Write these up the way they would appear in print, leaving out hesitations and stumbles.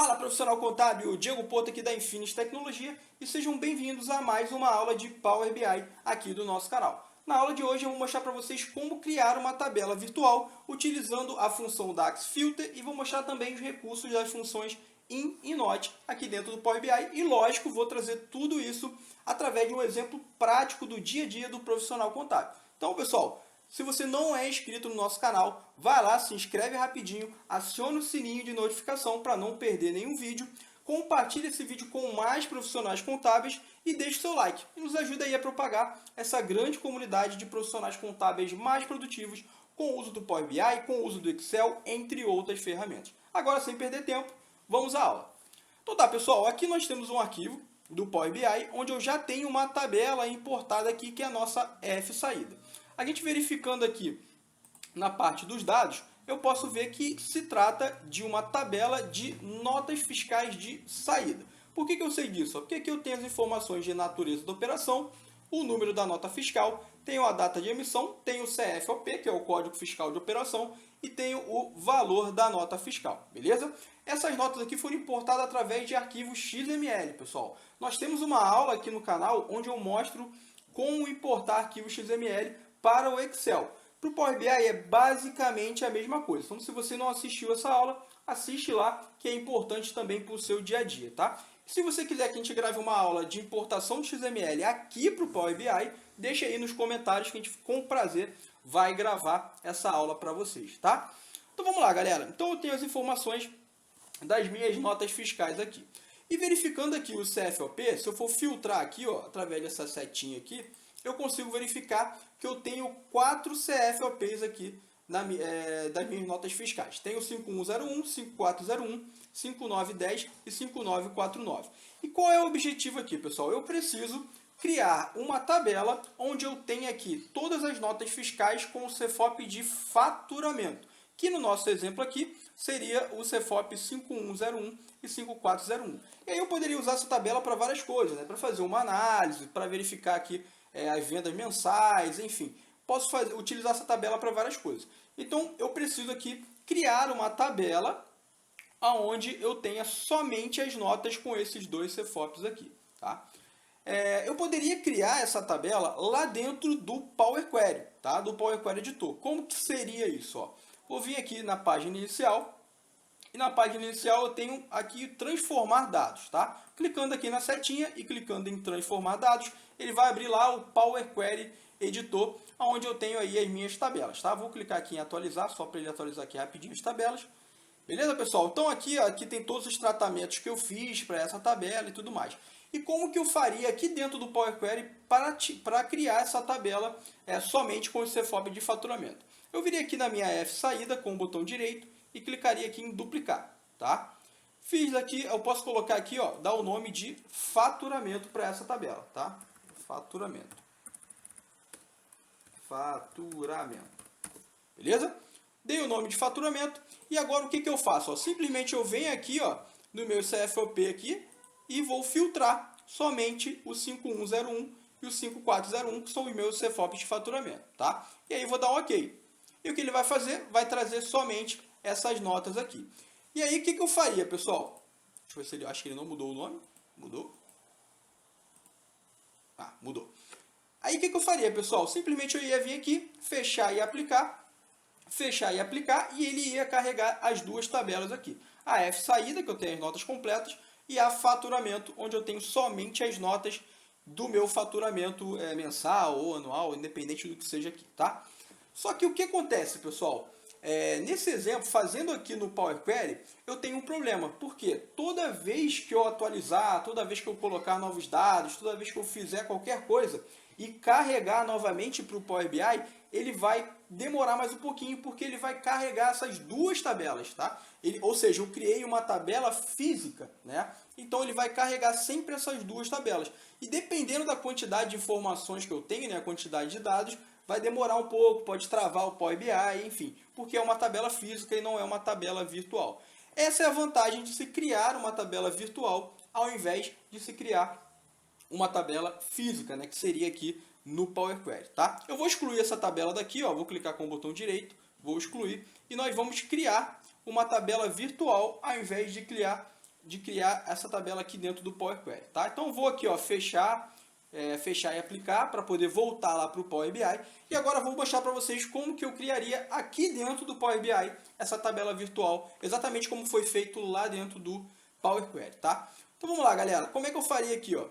Fala, profissional contábil, Diego Porto aqui da Infinis Tecnologia e sejam bem-vindos a mais uma aula de Power BI aqui do nosso canal. Na aula de hoje eu vou mostrar para vocês como criar uma tabela virtual utilizando a função DAX Filter e vou mostrar também os recursos das funções in e not aqui dentro do Power BI e, lógico, vou trazer tudo isso através de um exemplo prático do dia a dia do profissional contábil. Então, pessoal, se você não é inscrito no nosso canal, vai lá, se inscreve rapidinho, aciona o sininho de notificação para não perder nenhum vídeo, compartilhe esse vídeo com mais profissionais contábeis e deixe seu like. E nos ajuda aí a propagar essa grande comunidade de profissionais contábeis mais produtivos com o uso do Power BI, com o uso do Excel, entre outras ferramentas. Agora, sem perder tempo, vamos à aula. Então tá, pessoal, aqui nós temos um arquivo do Power BI, onde eu já tenho uma tabela importada aqui, que é a nossa F saída. A gente verificando aqui na parte dos dados, eu posso ver que se trata de uma tabela de notas fiscais de saída. Por que eu sei disso? Porque aqui eu tenho as informações de natureza da operação, o número da nota fiscal, tenho a data de emissão, tenho o CFOP, que é o Código Fiscal de Operação, e tenho o valor da nota fiscal, beleza? Essas notas aqui foram importadas através de arquivos XML, pessoal. Nós temos uma aula aqui no canal onde eu mostro como importar arquivos XML para o Excel. Para o Power BI é basicamente a mesma coisa. Então, se você não assistiu essa aula, assiste lá, que é importante também para o seu dia a dia, tá? Se você quiser que a gente grave uma aula de importação de XML aqui para o Power BI, deixa aí nos comentários que a gente, com prazer, vai gravar essa aula para vocês, tá? Então, vamos lá, galera. Então, eu tenho as informações das minhas notas fiscais aqui. E verificando aqui o CFOP, se eu for filtrar aqui, ó, através dessa setinha aqui, eu consigo verificar que eu tenho 4 CFOPs aqui das minhas notas fiscais. Tenho 5101, 5401, 5910 e 5949. E qual é o objetivo aqui, pessoal? Eu preciso criar uma tabela onde eu tenho aqui todas as notas fiscais com o CFOP de faturamento, que no nosso exemplo aqui seria o CFOP 5101 e 5401. E aí eu poderia usar essa tabela para várias coisas, né? Para fazer uma análise, para verificar aqui as vendas mensais, enfim. Posso utilizar essa tabela para várias coisas. Então, eu preciso aqui criar uma tabela onde eu tenha somente as notas com esses dois CFOPs aqui. Tá? Eu poderia criar essa tabela lá dentro do Power Query, tá? Do Power Query Editor. Como que seria isso? Ó? Vou vir aqui na página inicial. E na página inicial eu tenho aqui transformar dados, tá? Clicando aqui na setinha e clicando em transformar dados, ele vai abrir lá o Power Query Editor, onde eu tenho aí as minhas tabelas, tá? Vou clicar aqui em atualizar, só para ele atualizar aqui rapidinho as tabelas. Beleza, pessoal? Então aqui tem todos os tratamentos que eu fiz para essa tabela e tudo mais. E como que eu faria aqui dentro do Power Query para criar essa tabela somente com o CFOP de faturamento? Eu viria aqui na minha F saída com o botão direito e clicaria aqui em duplicar, tá? Fiz aqui, eu posso colocar aqui, ó, dar o nome de faturamento para essa tabela, tá? Faturamento. Beleza? Dei o nome de faturamento e agora o que eu faço? Ó, simplesmente eu venho aqui, ó, no meu CFOP aqui e vou filtrar somente o 5101 e o 5401, que são os meus CFOPs de faturamento, tá? E aí vou dar um OK. E o que ele vai fazer? Vai trazer somente essas notas aqui. E aí, o que eu faria, pessoal? Deixa eu ver se ele... Acho que ele não mudou o nome. Mudou? Ah, mudou. Aí, o que eu faria, pessoal? Simplesmente eu ia vir aqui, fechar e aplicar. Fechar e aplicar. E ele ia carregar as duas tabelas aqui. A F saída, que eu tenho as notas completas. E a faturamento, onde eu tenho somente as notas do meu faturamento mensal ou anual, independente do que seja aqui, tá? Só que o que acontece, pessoal? Nesse exemplo, fazendo aqui no Power Query, eu tenho um problema, porque toda vez que eu atualizar, toda vez que eu colocar novos dados, toda vez que eu fizer qualquer coisa e carregar novamente para o Power BI, ele vai demorar mais um pouquinho, porque ele vai carregar essas duas tabelas, tá? Ou seja, eu criei uma tabela física, né? Então ele vai carregar sempre essas duas tabelas. E dependendo da quantidade de informações que eu tenho, né, a quantidade de dados, vai demorar um pouco, pode travar o Power BI, enfim, porque é uma tabela física e não é uma tabela virtual. Essa é a vantagem de se criar uma tabela virtual ao invés de se criar uma tabela física, né, que seria aqui no Power Query, tá? Eu vou excluir essa tabela daqui, ó, vou clicar com o botão direito, vou excluir, e nós vamos criar uma tabela virtual ao invés de criar de criar essa tabela aqui dentro do Power Query, tá? Então eu vou aqui, ó, fechar e aplicar para poder voltar lá para o Power BI. E agora vou mostrar para vocês como que eu criaria aqui dentro do Power BI essa tabela virtual, exatamente como foi feito lá dentro do Power Query, tá? Então vamos lá, galera. Como é que eu faria aqui, ó?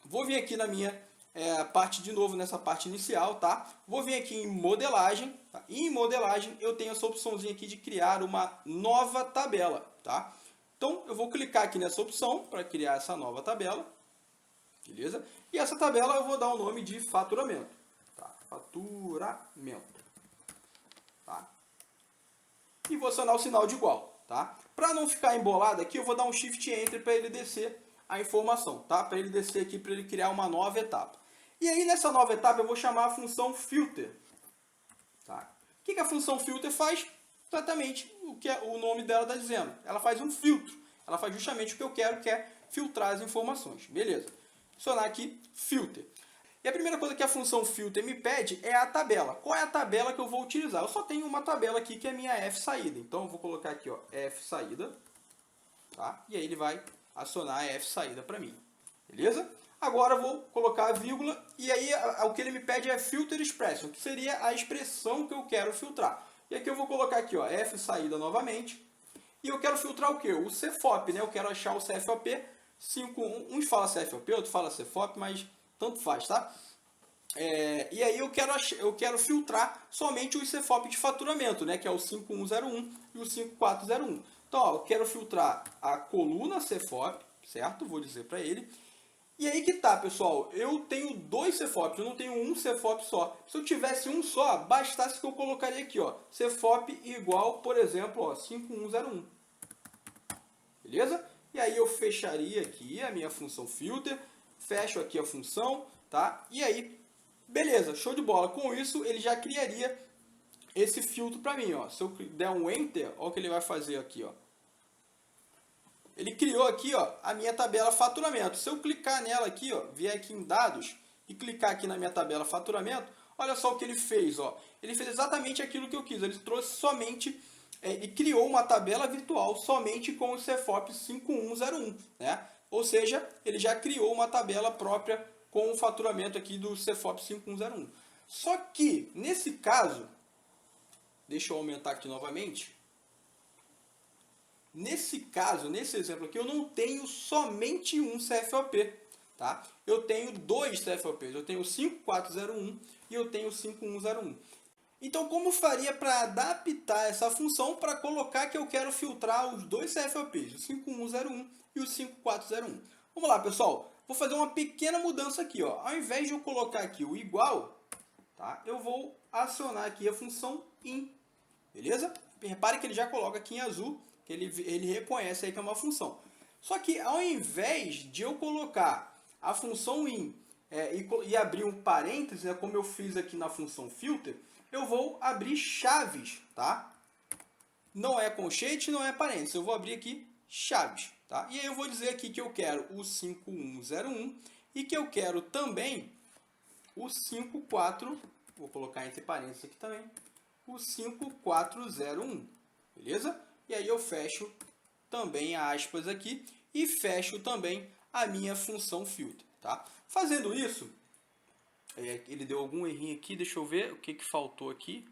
Vou vir aqui na minha parte de novo, nessa parte inicial, tá? Vou vir aqui em modelagem, tá? E em modelagem eu tenho essa opçãozinha aqui de criar uma nova tabela, tá? Então eu vou clicar aqui nessa opção para criar essa nova tabela, beleza? E essa tabela eu vou dar o nome de faturamento, tá? Faturamento, tá? E vou acionar o sinal de igual, tá? Para não ficar embolado aqui, eu vou dar um Shift Enter para ele descer a informação, tá? Para ele descer aqui, para ele criar uma nova etapa. E aí, nessa nova etapa, eu vou chamar a função filter, tá? O que a função filter faz? Exatamente o que o nome dela está dizendo. Ela faz um filtro. Ela faz justamente o que eu quero, que é filtrar as informações. Beleza. Adicionar aqui filter. E a primeira coisa que a função filter me pede é a tabela. Qual é a tabela que eu vou utilizar? Eu só tenho uma tabela aqui que é a minha F saída. Então eu vou colocar aqui, ó, F saída, tá? E aí ele vai acionar a F saída para mim. Beleza? Agora eu vou colocar a vírgula e aí o que ele me pede é filter expression, que seria a expressão que eu quero filtrar. E aqui eu vou colocar aqui, ó, F saída novamente. E eu quero filtrar o quê? O CFOP, né? Eu quero achar o CFOP 5.1. Uns falam CFOP, outros falam CFOP, mas tanto faz, tá? E aí eu quero filtrar somente os CFOP de faturamento, né? Que é o 5101 e o 5401. Então, ó, eu quero filtrar a coluna CFOP, certo? Vou dizer para ele. E aí que tá, pessoal, eu tenho dois CFOPs, eu não tenho um CFOP só. Se eu tivesse um só, bastasse que eu colocaria aqui, ó, CFOP igual, por exemplo, ó, 5101. Beleza? E aí eu fecharia aqui a minha função filter, fecho aqui a função, tá? E aí, beleza, show de bola. Com isso, ele já criaria esse filtro para mim, ó. Se eu der um Enter, ó o que ele vai fazer aqui, ó. Ele criou aqui, ó, a minha tabela faturamento. Se eu clicar nela aqui, ó, vier aqui em dados e clicar aqui na minha tabela faturamento, olha só o que ele fez, ó. Ele fez exatamente aquilo que eu quis. Ele trouxe somente e criou uma tabela virtual somente com o CFOP 5101, né? Ou seja, ele já criou uma tabela própria com o faturamento aqui do CFOP 5101. Só que nesse caso, deixa eu aumentar aqui novamente. Nesse caso, nesse exemplo aqui, eu não tenho somente um CFOP, tá? Eu tenho dois CFOPs, eu tenho o 5401 e eu tenho o 5101. Então, como faria para adaptar essa função para colocar que eu quero filtrar os dois CFOPs, o 5101 e o 5401? Vamos lá, pessoal. Vou fazer uma pequena mudança aqui, ó. Ao invés de eu colocar aqui o igual, tá? Eu vou acionar aqui a função in, beleza? Repare que ele já coloca aqui em azul, que ele reconhece aí que é uma função. Só que ao invés de eu colocar a função in e abrir um parênteses, né, como eu fiz aqui na função filter, eu vou abrir chaves, tá? Não é conchete, não é parênteses. Eu vou abrir aqui chaves, tá? E aí eu vou dizer aqui que eu quero o 5101 e que eu quero também o 54, vou colocar entre parênteses aqui também, o 5401, beleza? E aí eu fecho também aspas aqui e fecho também a minha função filter, tá? Fazendo isso, ele deu algum errinho aqui, deixa eu ver o que faltou aqui.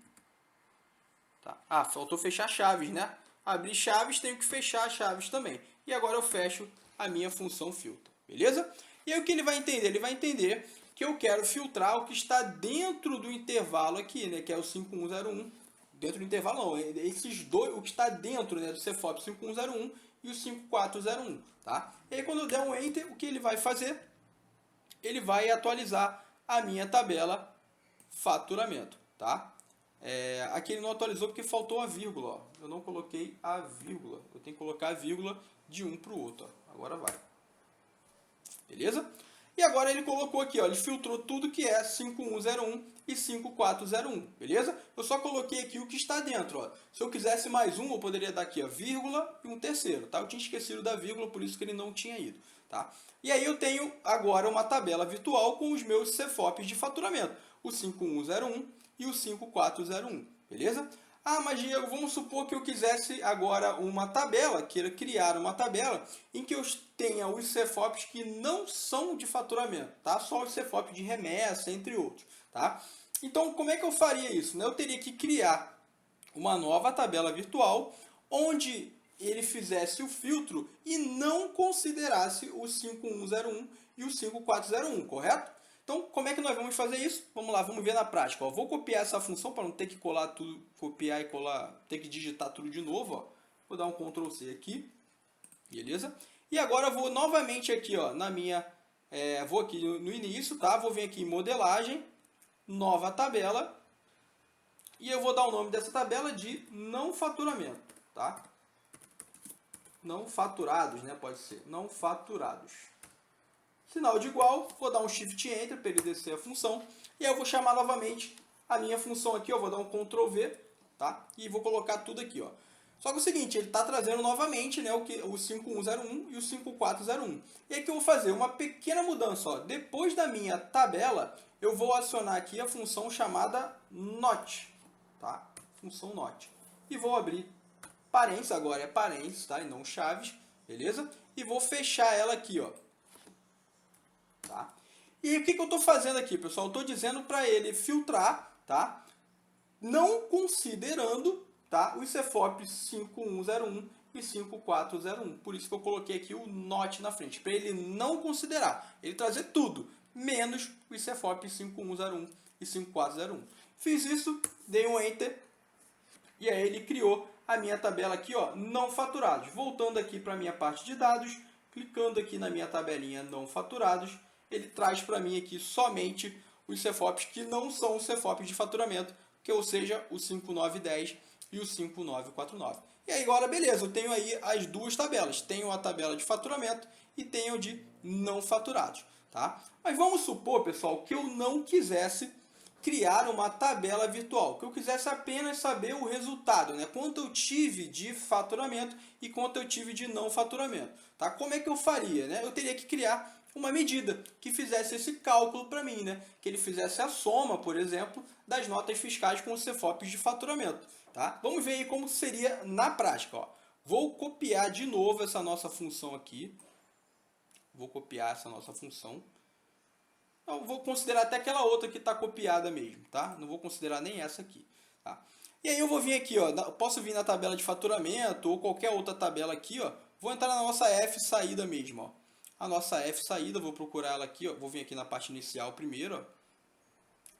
Tá? Ah, faltou fechar chaves, né? Abrir chaves, tenho que fechar chaves também. E agora eu fecho a minha função filter, beleza? E aí o que ele vai entender? Ele vai entender que eu quero filtrar o que está dentro do intervalo aqui, né? Que é o 5101. Dentro do intervalo não, esses dois, o que está dentro, né, do CFOP 5101 e o 5401, tá? E aí quando eu der um Enter, o que ele vai fazer? Ele vai atualizar a minha tabela faturamento, tá? Aqui ele não atualizou porque faltou a vírgula, ó. Eu não coloquei a vírgula, eu tenho que colocar a vírgula de um para o outro, ó. Agora vai. Beleza? E agora ele colocou aqui, ó, ele filtrou tudo que é 5101 e 5401, beleza? Eu só coloquei aqui o que está dentro, ó. Se eu quisesse mais um, eu poderia dar aqui, ó, vírgula e um terceiro, tá? Eu tinha esquecido da vírgula, por isso que ele não tinha ido, tá? E aí eu tenho agora uma tabela virtual com os meus CFOPs de faturamento, o 5101 e o 5401, beleza? Ah, mas Diego, vamos supor que eu quisesse agora uma tabela, queira criar uma tabela em que eu tenha os CFOPs que não são de faturamento, tá? Só os CFOPs de remessa, entre outros, tá? Então, como é que eu faria isso? Eu teria que criar uma nova tabela virtual onde ele fizesse o filtro e não considerasse o 5101 e o 5401, correto? Então, como é que nós vamos fazer isso? Vamos lá, vamos ver na prática. Ó, vou copiar essa função para não ter que colar tudo, copiar e colar, ter que digitar tudo de novo. Ó. Vou dar um Ctrl C aqui, beleza? E agora eu vou novamente aqui, ó, na minha, vou aqui no início, tá? Vou vir aqui em modelagem, nova tabela, e eu vou dar o nome dessa tabela de não faturamento, tá? Não faturados, né? Pode ser, não faturados. Sinal de igual, vou dar um Shift Enter para ele descer a função. E aí eu vou chamar novamente a minha função aqui, ó, vou dar um Ctrl V, tá? E vou colocar tudo aqui, ó. Só que é o seguinte, ele está trazendo novamente, né, o 5101 e o 5401. E aí que eu vou fazer uma pequena mudança, ó. Depois da minha tabela, eu vou acionar aqui a função chamada NOT, tá? Função NOT. E vou abrir parênteses, agora é parênteses, tá? E não chaves, beleza? E vou fechar ela aqui, ó. Tá? E o que eu estou fazendo aqui, pessoal? Eu estou dizendo para ele filtrar, tá? Não considerando, tá? Os CFOPs 5101 e 5401. Por isso que eu coloquei aqui o NOT na frente, para ele não considerar. Ele trazer tudo, menos os CFOPs 5101 e 5401. Fiz isso, dei um Enter, e aí ele criou a minha tabela aqui, ó, não faturados. Voltando aqui para a minha parte de dados, clicando aqui na minha tabelinha não faturados, ele traz para mim aqui somente os CFOPs que não são os CFOPs de faturamento, que ou seja, o 5910 e o 5949. E aí agora, beleza, eu tenho aí as duas tabelas. Tenho a tabela de faturamento e tenho de não faturados. Tá? Mas vamos supor, pessoal, que eu não quisesse criar uma tabela virtual, que eu quisesse apenas saber o resultado, né? Quanto eu tive de faturamento e quanto eu tive de não faturamento. Tá? Como é que eu faria? Né? Eu teria que criar uma medida que fizesse esse cálculo para mim, né? Que ele fizesse a soma, por exemplo, das notas fiscais com os CFOPs de faturamento. Tá? Vamos ver aí como seria na prática. Ó. Vou copiar de novo essa nossa função aqui. Vou copiar essa nossa função. Eu vou considerar até aquela outra que está copiada mesmo, tá? Não vou considerar nem essa aqui, tá? E aí eu vou vir aqui, ó, posso vir na tabela de faturamento ou qualquer outra tabela aqui, ó. Vou entrar na nossa F saída mesmo, ó. A nossa F saída, vou procurar ela aqui, ó. Vou vir aqui na parte inicial primeiro, ó.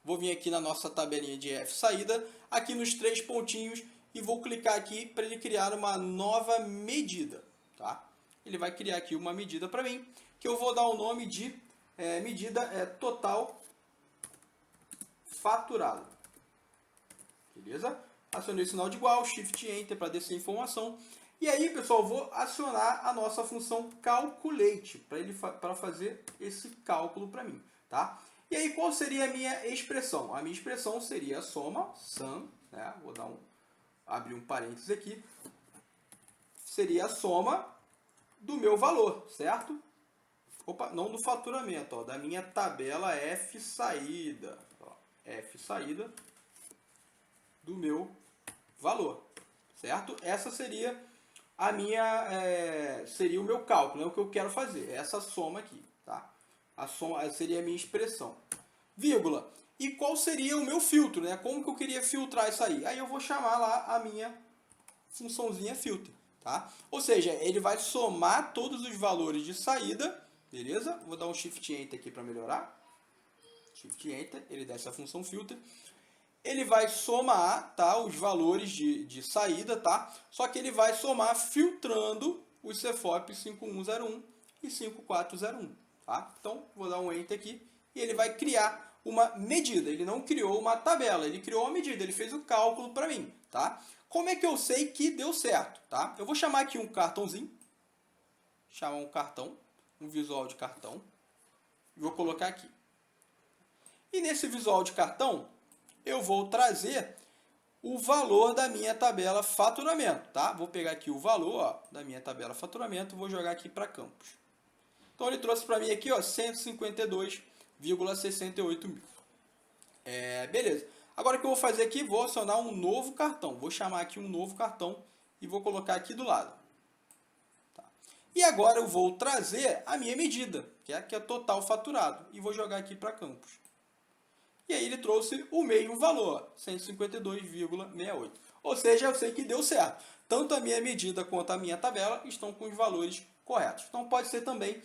Vou vir aqui na nossa tabelinha de F saída, aqui nos três pontinhos e vou clicar aqui para ele criar uma nova medida, tá? Ele vai criar aqui uma medida para mim, que eu vou dar o nome de medida total faturado. Beleza? Acionei o sinal de igual, Shift Enter para descer a informação. E aí, pessoal, vou acionar a nossa função calculate para fazer esse cálculo para mim, tá? E aí, qual seria a minha expressão? A minha expressão seria a soma, sum, né? Vou abrir um parênteses aqui. Seria a soma do meu valor, certo? Opa, não do faturamento, ó, da minha tabela F saída. Ó, F saída do meu valor, certo? Essa seria a minha, seria o meu cálculo, é o que eu quero fazer, essa soma aqui, tá? A soma seria a minha expressão. Vírgula. E qual seria o meu filtro, né? Como que eu queria filtrar isso aí? Aí eu vou chamar lá a minha funçãozinha filter, tá? Ou seja, ele vai somar todos os valores de saída. Beleza? Vou dar um Shift Enter aqui para melhorar. Shift Enter, ele desce a função filter. Ele vai somar, tá, os valores de saída, tá? Só que ele vai somar filtrando os CFOP 5101 e 5401, tá? Então, vou dar um Enter aqui e ele vai criar uma medida. Ele não criou uma tabela, ele criou uma medida, ele fez o cálculo para mim, tá? Como é que eu sei que deu certo, tá? Eu vou chamar aqui um cartãozinho. Chamar um cartão. Um visual de cartão. Vou colocar aqui. E nesse visual de cartão, eu vou trazer o valor da minha tabela faturamento, tá? Vou pegar aqui o valor, ó, da minha tabela faturamento, vou jogar aqui para campos. Então ele trouxe para mim aqui, ó, 152,68 mil. Beleza. Agora o que eu vou fazer aqui, vou acionar um novo cartão. Vou chamar aqui um novo cartão e vou colocar aqui do lado. Tá. E agora eu vou trazer a minha medida, que é total faturado, e vou jogar aqui para campos. E aí ele trouxe o mesmo valor, 152,68. Ou seja, eu sei que deu certo. Tanto a minha medida quanto a minha tabela estão com os valores corretos. Então pode ser também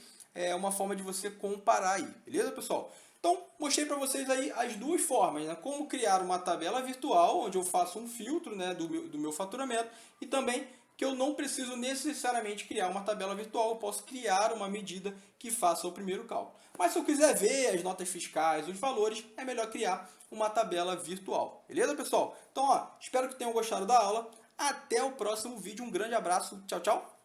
uma forma de você comparar aí, beleza, pessoal? Então, mostrei para vocês aí as duas formas, né? Como criar uma tabela virtual, onde eu faço um filtro, né, do meu faturamento, e também que eu não preciso necessariamente criar uma tabela virtual, eu posso criar uma medida que faça o primeiro cálculo. Mas se eu quiser ver as notas fiscais, os valores, é melhor criar uma tabela virtual. Beleza, pessoal? Então, espero que tenham gostado da aula. Até o próximo vídeo. Um grande abraço. Tchau, tchau.